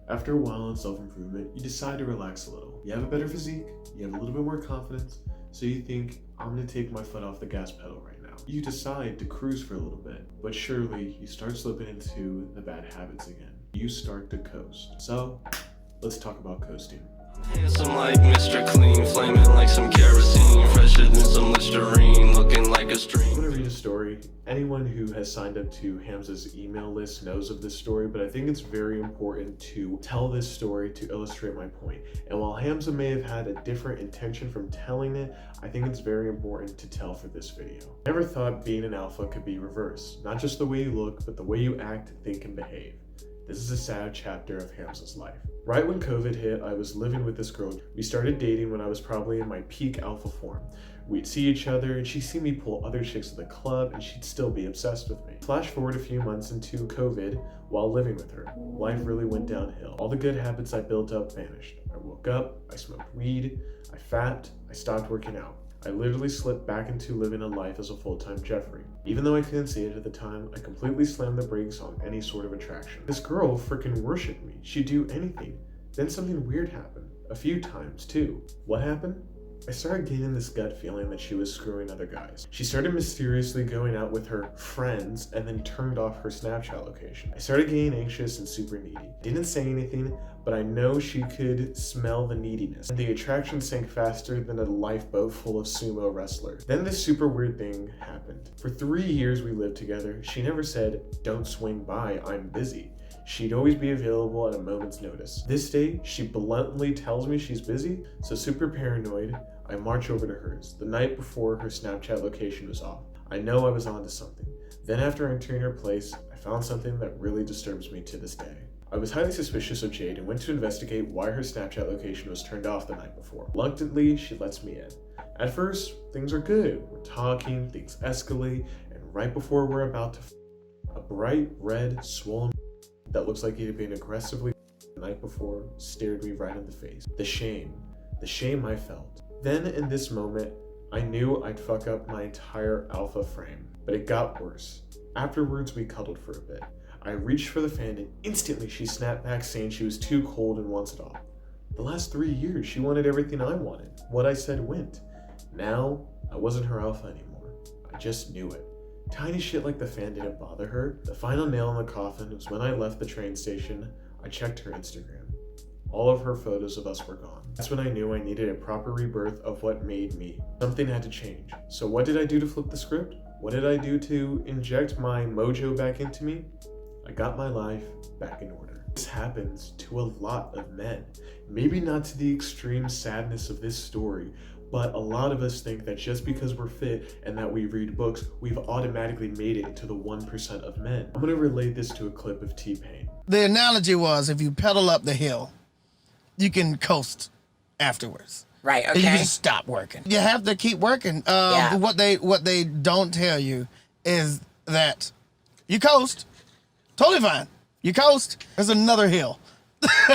After a while in self-improvement, you decide to relax a little. You have a better physique, you have a little bit more confidence, so you think, I'm gonna take my foot off the gas pedal right now. You decide to cruise for a little bit, but surely you start slipping into the bad habits again. You start to coast. So, let's talk about coasting. Handsome like Mr. Clean, flaming like some kerosene, fresher than some Listerine, looking like a stream. I'm gonna read a story. Anyone who has signed up to Hamza's email list knows of this story, but I think it's very important to tell this story to illustrate my point. And while Hamza may have had a different intention from telling it, I think it's very important to tell for this video. I never thought being an alpha could be reversed. Not just the way you look, but the way you act, think, and behave. This is a sad chapter of Hamza's life. Right when COVID hit, I was living with this girl. We started dating when I was probably in my peak alpha form. We'd see each other and she'd see me pull other chicks to the club and she'd still be obsessed with me. Flash forward a few months into COVID while living with her. Life really went downhill. All the good habits I built up vanished. I woke up, I smoked weed, I fapped, I stopped working out. I literally slipped back into living a life as a full-time Jeffrey. Even though I couldn't see it at the time, I completely slammed the brakes on any sort of attraction. This girl freaking worshipped me. She'd do anything. Then something weird happened. A few times, too. What happened? I started getting this gut feeling that she was screwing other guys. She started mysteriously going out with her friends and then turned off her Snapchat location. I started getting anxious and super needy. Didn't say anything, but I know she could smell the neediness. And the attraction sank faster than a lifeboat full of sumo wrestlers. Then this super weird thing happened. For 3 years we lived together. She never said, "Don't swing by, I'm busy." She'd always be available at a moment's notice. This day, she bluntly tells me she's busy, so super paranoid, I march over to hers. The night before her Snapchat location was off. I know I was onto something. Then after entering her place, I found something that really disturbs me to this day. I was highly suspicious of Jade and went to investigate why her Snapchat location was turned off the night before. Reluctantly, she lets me in. At first, things are good. We're talking, things escalate, and right before we're about to a bright red, swollen that looks like he had been aggressively the night before stared me right in the face. The shame I felt. Then in this moment, I knew I'd fuck up my entire alpha frame, but it got worse. Afterwards, we cuddled for a bit. I reached for the fan and instantly she snapped back saying she was too cold and wants it off. The last 3 years, she wanted everything I wanted. What I said went. Now, I wasn't her alpha anymore. I just knew it. Tiny shit like the fan didn't bother her. The final nail in the coffin was when I left the train station. I checked her Instagram. All of her photos of us were gone. That's when I knew I needed a proper rebirth of what made me. Something had to change. So what did I do to flip the script? What did I do to inject my mojo back into me? I got my life back in order. This happens to a lot of men. Maybe not to the extreme sadness of this story, but a lot of us think that just because we're fit and that we read books, we've automatically made it into the 1% of men. I'm gonna relate this to a clip of T-Pain. The analogy was if you pedal up the hill, you can coast afterwards. Right, okay. You can stop working. You have to keep working. Yeah. What they don't tell you is that you coast, totally fine. You coast, there's another hill.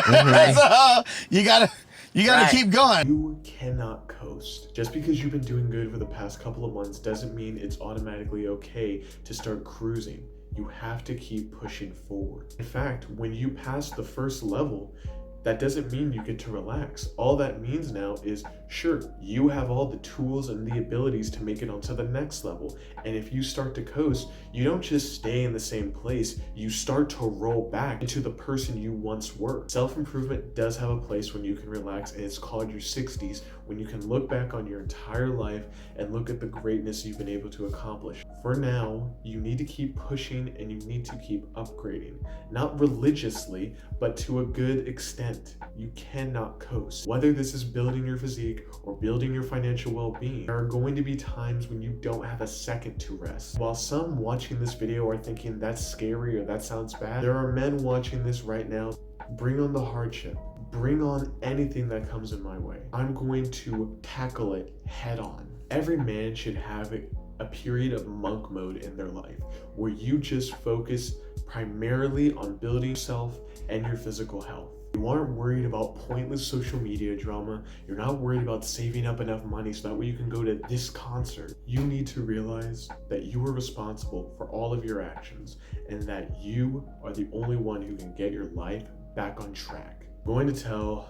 Right. So you gotta Right. keep going. You cannot coast. Just because you've been doing good for the past couple of months doesn't mean it's automatically okay to start cruising. You have to keep pushing forward. In fact, when you pass the first level, that doesn't mean you get to relax. All that means now is, sure, you have all the tools and the abilities to make it onto the next level. And if you start to coast, you don't just stay in the same place, you start to roll back into the person you once were. Self-improvement does have a place when you can relax, and it's called your 60s, when you can look back on your entire life and look at the greatness you've been able to accomplish. For now, you need to keep pushing and you need to keep upgrading. Not religiously, but to a good extent. You cannot coast. Whether this is building your physique or building your financial well-being, there are going to be times when you don't have a second to rest. While some watching this video are thinking that's scary or that sounds bad, there are men watching this right now. Bring on the hardship. Bring on anything that comes in my way. I'm going to tackle it head on. Every man should have a period of monk mode in their life where you just focus primarily on building yourself and your physical health. You aren't worried about pointless social media drama. You're not worried about saving up enough money so that way you can go to this concert. You need to realize that you are responsible for all of your actions and that you are the only one who can get your life back on track. I'm going to tell,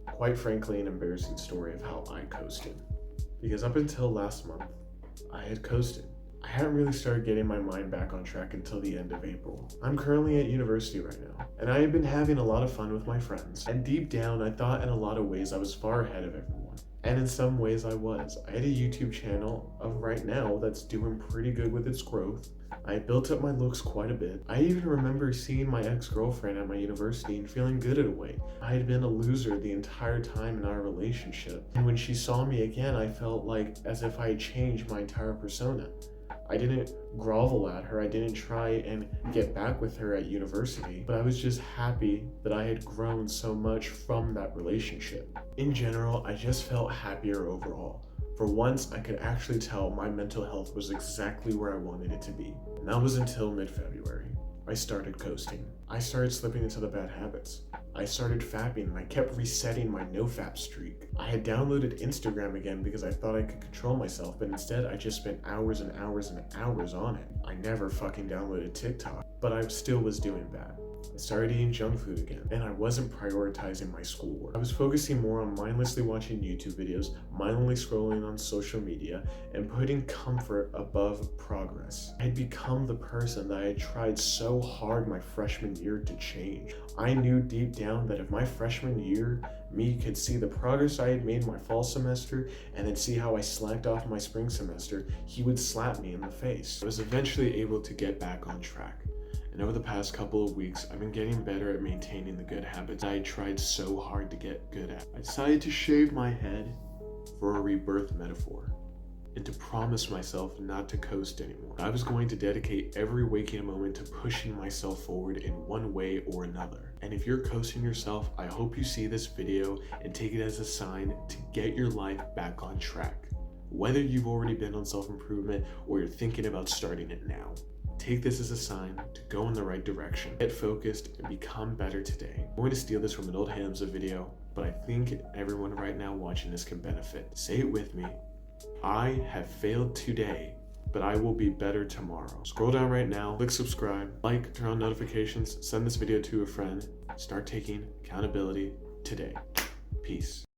quite frankly, an embarrassing story of how I coasted. Because up until last month, I had coasted. I hadn't really started getting my mind back on track until the end of April. I'm currently at university right now, and I have been having a lot of fun with my friends. And deep down, I thought in a lot of ways I was far ahead of everyone. And in some ways I was. I had a YouTube channel of right now that's doing pretty good with its growth. I built up my looks quite a bit. I even remember seeing my ex-girlfriend at my university and feeling good in a way. I had been a loser the entire time in our relationship. And when she saw me again, I felt like as if I had changed my entire persona. I didn't grovel at her, I didn't try and get back with her at university, but I was just happy that I had grown so much from that relationship. In general, I just felt happier overall. For once, I could actually tell my mental health was exactly where I wanted it to be. And that was until mid-February. I started coasting. I started slipping into the bad habits. I started fapping and I kept resetting my no-fap streak. I had downloaded Instagram again because I thought I could control myself, but instead I just spent hours and hours and hours on it. I never fucking downloaded TikTok, but I still was doing bad. I started eating junk food again, and I wasn't prioritizing my schoolwork. I was focusing more on mindlessly watching YouTube videos, mindlessly scrolling on social media, and putting comfort above progress. I had become the person that I had tried so hard my freshman year to change. I knew deep down that if my freshman year me could see the progress I had made in my fall semester and then see how I slacked off my spring semester, he would slap me in the face. I was eventually able to get back on track. And over the past couple of weeks, I've been getting better at maintaining the good habits I tried so hard to get good at. I decided to shave my head for a rebirth metaphor, and to promise myself not to coast anymore. I was going to dedicate every waking moment to pushing myself forward in one way or another. And if you're coasting yourself, I hope you see this video and take it as a sign to get your life back on track. Whether you've already been on self-improvement or you're thinking about starting it now. Take this as a sign to go in the right direction. Get focused and become better today. I'm going to steal this from an old Hamza video, but I think everyone right now watching this can benefit. Say it with me. I have failed today, but I will be better tomorrow. Scroll down right now, click subscribe, like, turn on notifications, send this video to a friend. Start taking accountability today. Peace.